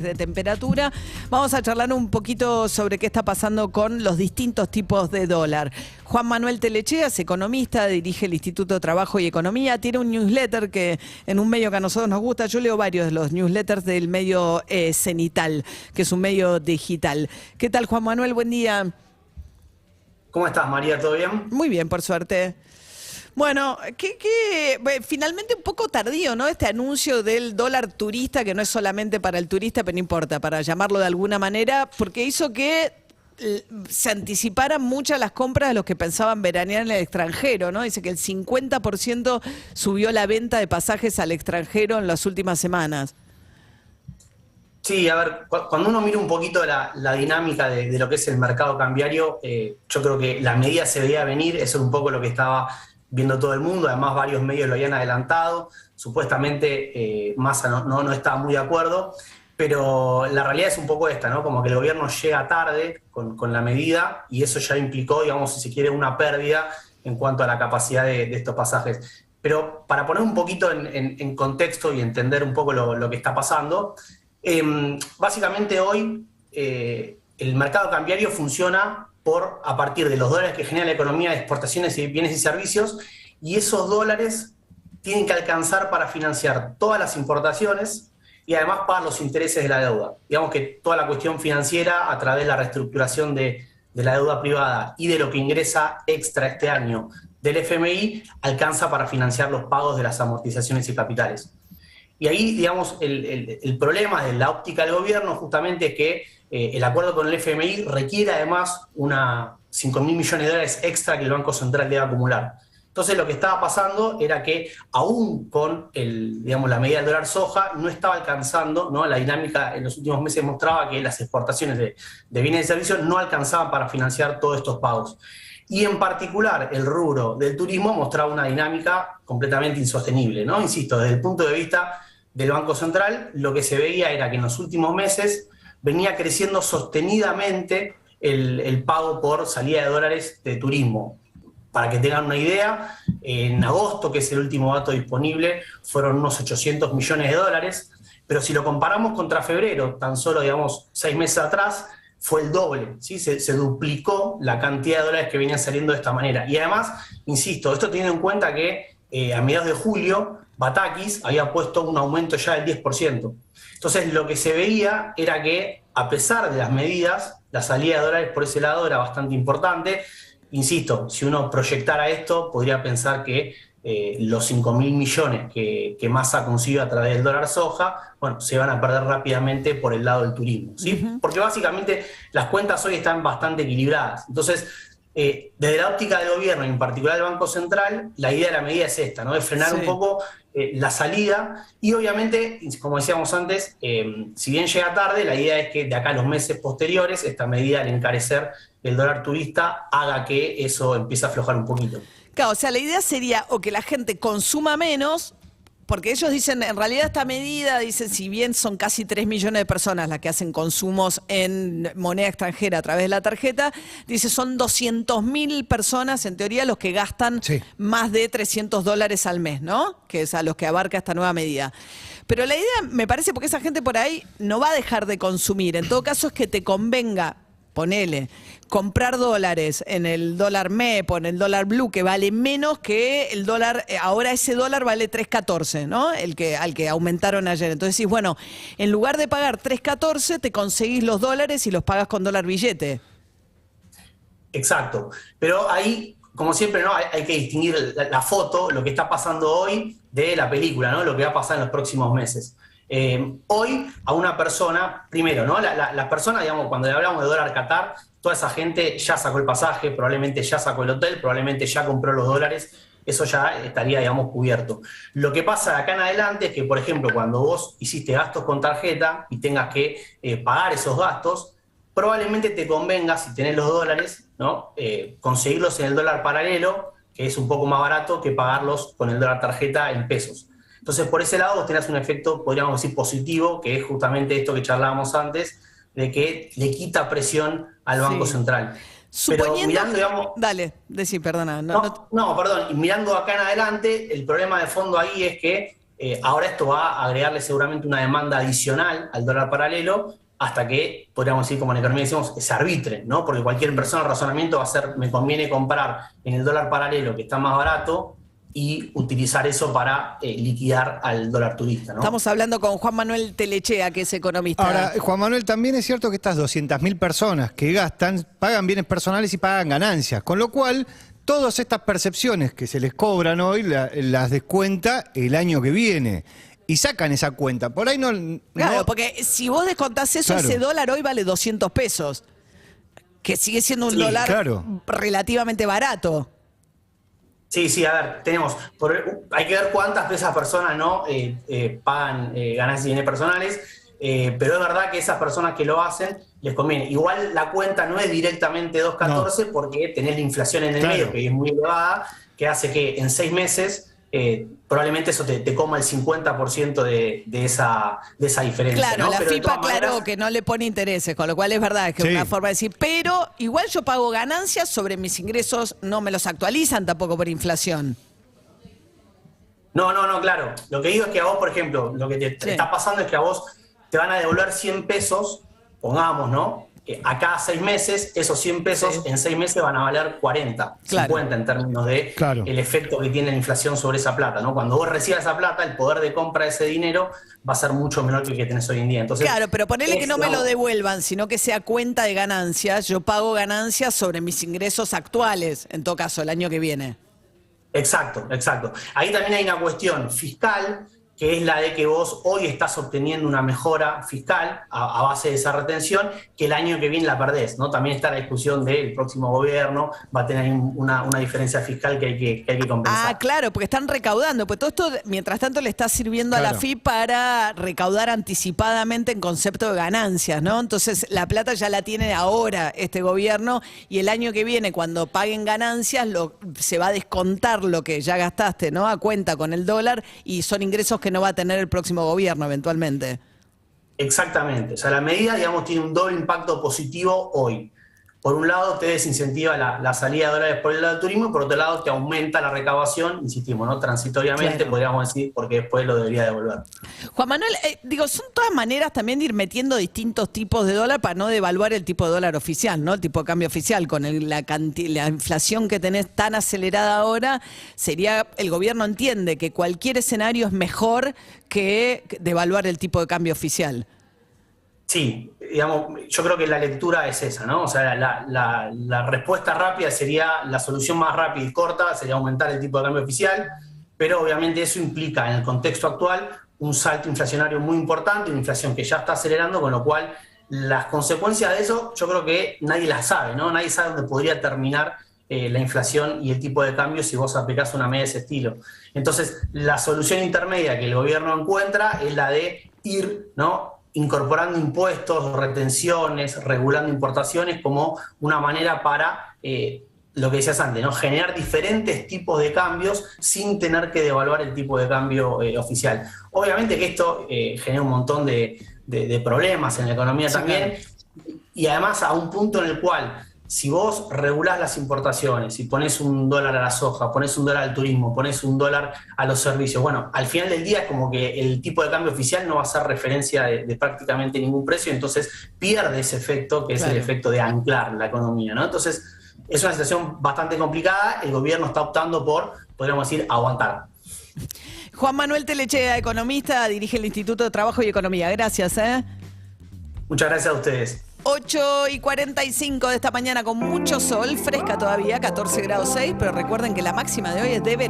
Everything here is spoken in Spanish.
de temperatura. Vamos a charlar un poquito sobre qué está pasando con los distintos tipos de dólar. Juan Manuel Telechea es economista, dirige el Instituto de Trabajo y Economía, tiene un newsletter que en un medio que a nosotros nos gusta, yo leo varios de los newsletters del medio Cenital, que es un medio digital. ¿Qué tal, Juan Manuel? Buen día. ¿Cómo estás, María? ¿Todo bien? Muy bien, por suerte. Bueno, finalmente un poco tardío, ¿no? Este anuncio del dólar turista, que no es solamente para el turista, pero no importa, para llamarlo de alguna manera, porque hizo que se anticiparan muchas las compras de los que pensaban veranear en el extranjero, ¿no? Dice que el 50% subió la venta de pasajes al extranjero en las últimas semanas. Sí, a ver, cuando uno mira un poquito la dinámica de lo que es el mercado cambiario, yo creo que la medida se veía venir, eso es un poco lo que estaba viendo todo el mundo, además varios medios lo habían adelantado, supuestamente Massa no estaba muy de acuerdo, pero la realidad es un poco esta, ¿no? Como que el gobierno llega tarde con la medida y eso ya implicó, digamos, si se quiere, una pérdida en cuanto a la capacidad de estos pasajes. Pero para poner un poquito en contexto y entender un poco lo que está pasando, básicamente hoy el mercado cambiario funciona a partir de los dólares que genera la economía de exportaciones de bienes y servicios, y esos dólares tienen que alcanzar para financiar todas las importaciones y además pagar los intereses de la deuda. Digamos que toda la cuestión financiera a través de la reestructuración de la deuda privada y de lo que ingresa extra este año del FMI alcanza para financiar los pagos de las amortizaciones y capitales. Y ahí, digamos, el problema de la óptica del gobierno justamente es que el acuerdo con el FMI requiere además 5.000 millones de dólares extra que el Banco Central debe acumular. Entonces lo que estaba pasando era que aún con la medida del dólar soja no estaba alcanzando, ¿no? La dinámica en los últimos meses mostraba que las exportaciones de bienes y servicios no alcanzaban para financiar todos estos pagos. Y en particular el rubro del turismo mostraba una dinámica completamente insostenible, ¿no? Insisto, desde el punto de vista del Banco Central, lo que se veía era que en los últimos meses venía creciendo sostenidamente el pago por salida de dólares de turismo. Para que tengan una idea, en agosto, que es el último dato disponible, fueron unos 800 millones de dólares, pero si lo comparamos contra febrero, tan solo, digamos, 6 meses atrás, fue el doble, ¿sí? Se duplicó la cantidad de dólares que venían saliendo de esta manera. Y además, insisto, esto teniendo en cuenta que a mediados de julio, Batakis había puesto un aumento ya del 10%. Entonces, lo que se veía era que, a pesar de las medidas, la salida de dólares por ese lado era bastante importante. Insisto, si uno proyectara esto, podría pensar que los 5.000 millones que Massa consiguió a través del dólar soja, bueno, se van a perder rápidamente por el lado del turismo, ¿sí? Uh-huh. Porque básicamente las cuentas hoy están bastante equilibradas. Entonces, desde la óptica del gobierno, y en particular del Banco Central, la idea de la medida es esta, ¿no? Es frenar un poco la salida y obviamente, como decíamos antes, si bien llega tarde, la idea es que de acá a los meses posteriores, esta medida al encarecer el dólar turista haga que eso empiece a aflojar un poquito. Claro, o sea, la idea sería o que la gente consuma menos, porque ellos dicen, en realidad esta medida, dicen, si bien son casi 3 millones de personas las que hacen consumos en moneda extranjera a través de la tarjeta, dice, son 200.000 personas, en teoría, los que gastan más de $300 al mes, ¿no? Que es a los que abarca esta nueva medida. Pero la idea, me parece, porque esa gente por ahí no va a dejar de consumir, en todo caso es que te convenga, ponele, comprar dólares en el dólar MEP o en el dólar blue, que vale menos que el dólar, ahora ese dólar vale 3.14, ¿no? Al que aumentaron ayer. Entonces decís, bueno, en lugar de pagar 3.14, te conseguís los dólares y los pagas con dólar billete. Exacto. Pero ahí, como siempre, ¿no? Hay que distinguir la foto, lo que está pasando hoy, de la película, ¿no? Lo que va a pasar en los próximos meses. Hoy a una persona, primero, ¿no? La persona, digamos, cuando le hablamos de dólar Qatar, toda esa gente ya sacó el pasaje, probablemente ya sacó el hotel, probablemente ya compró los dólares, eso ya estaría, digamos, cubierto. Lo que pasa de acá en adelante es que, por ejemplo, cuando vos hiciste gastos con tarjeta y tengas que pagar esos gastos, probablemente te convenga, si tenés los dólares, ¿no? Conseguirlos en el dólar paralelo, que es un poco más barato que pagarlos con el dólar tarjeta en pesos. Entonces, por ese lado, vos tenés un efecto, podríamos decir, positivo, que es justamente esto que charlábamos antes, de que le quita presión al Banco Central. Suponiendo... Pero mirando, digamos... Dale, decí, perdona. Perdón. Y mirando acá en adelante, el problema de fondo ahí es que Ahora esto va a agregarle seguramente una demanda adicional al dólar paralelo hasta que, podríamos decir, como en economía decimos, se arbitre, ¿no? Porque cualquier persona, el razonamiento va a ser, me conviene comprar en el dólar paralelo que está más barato y utilizar eso para liquidar al dólar turista, ¿no? Estamos hablando con Juan Manuel Telechea, que es economista. Ahora, Juan Manuel, también es cierto que estas 200.000 personas que gastan, pagan bienes personales y pagan ganancias, con lo cual todas estas percepciones que se les cobran hoy las descuenta el año que viene. Y sacan esa cuenta. Por ahí no... Claro, porque si vos descontás eso, claro, ese dólar hoy vale 200 pesos, que sigue siendo un Sí, dólar claro, relativamente barato. Sí, a ver, hay que ver cuántas de esas personas no pagan ganancias y bienes personales, pero es verdad que esas personas que lo hacen les conviene. Igual la cuenta no es directamente 2.14 porque tenés la inflación en el claro, medio, que es muy elevada, que hace que en 6 meses probablemente eso te coma el 50% de esa diferencia. Claro, ¿no? la Pero de FIPA todas aclaró maneras, que no le pone intereses, con lo cual es verdad, es que es sí, una forma de decir, pero igual yo pago ganancias sobre mis ingresos, no me los actualizan tampoco por inflación. No, claro. Lo que digo es que a vos, por ejemplo, lo que te está pasando es que a vos te van a devolver 100 pesos, pongamos, ¿no? A cada 6 meses, esos 100 pesos en 6 meses van a valer 40, Claro, 50 en términos de claro, el efecto que tiene la inflación sobre esa plata, ¿no? Cuando vos recibas esa plata, el poder de compra de ese dinero va a ser mucho menor que el que tenés hoy en día. Entonces, claro, pero ponele que no me lo devuelvan, sino que sea cuenta de ganancias, yo pago ganancias sobre mis ingresos actuales, en todo caso, el año que viene. Exacto. Ahí también hay una cuestión fiscal, que es la de que vos hoy estás obteniendo una mejora fiscal a base de esa retención, que el año que viene la perdés, ¿no? También está la discusión del próximo gobierno, va a tener una diferencia fiscal que hay que compensar. Ah, claro, porque están recaudando, pues todo esto, mientras tanto, le está sirviendo a la claro. FIP para recaudar anticipadamente en concepto de ganancias, ¿no? Entonces, la plata ya la tiene ahora este gobierno y el año que viene, cuando paguen ganancias, se va a descontar lo que ya gastaste, ¿no? A cuenta con el dólar y son ingresos que no va a tener el próximo gobierno eventualmente. Exactamente. O sea, la medida, digamos, tiene un doble impacto positivo hoy. Por un lado, te desincentiva la salida de dólares por el lado del turismo, y por otro lado, te aumenta la recaudación, insistimos, ¿no? Transitoriamente, Claro. podríamos decir, porque después lo debería devolver. Juan Manuel, son todas maneras también de ir metiendo distintos tipos de dólar para no devaluar el tipo de dólar oficial, ¿no? El tipo de cambio oficial, con la inflación que tenés tan acelerada ahora, el gobierno entiende que cualquier escenario es mejor que devaluar el tipo de cambio oficial. Sí, digamos, yo creo que la lectura es esa, ¿no? O sea, la respuesta rápida sería, la solución más rápida y corta sería aumentar el tipo de cambio oficial, pero obviamente eso implica en el contexto actual un salto inflacionario muy importante, una inflación que ya está acelerando, con lo cual las consecuencias de eso yo creo que nadie las sabe, ¿no? Nadie sabe dónde podría terminar la inflación y el tipo de cambio si vos aplicás una medida de ese estilo. Entonces, la solución intermedia que el gobierno encuentra es la de ir, ¿no?, incorporando impuestos, retenciones, regulando importaciones como una manera para, lo que decías antes, ¿no?, generar diferentes tipos de cambios sin tener que devaluar el tipo de cambio oficial. Obviamente que esto genera un montón de problemas en la economía también, y además a un punto en el cual, si vos regulás las importaciones, si pones un dólar a la soja, pones un dólar al turismo, pones un dólar a los servicios, bueno, al final del día es como que el tipo de cambio oficial no va a ser referencia de prácticamente ningún precio, entonces pierde ese efecto que es el efecto de anclar la economía, ¿no? Entonces es una situación bastante complicada, el gobierno está optando por, podríamos decir, aguantar. Juan Manuel Telechea, economista, dirige el Instituto de Trabajo y Economía. Gracias, Muchas gracias a ustedes. 8:45 de esta mañana con mucho sol, fresca todavía, 14 grados 6, pero recuerden que la máxima de hoy es de verano.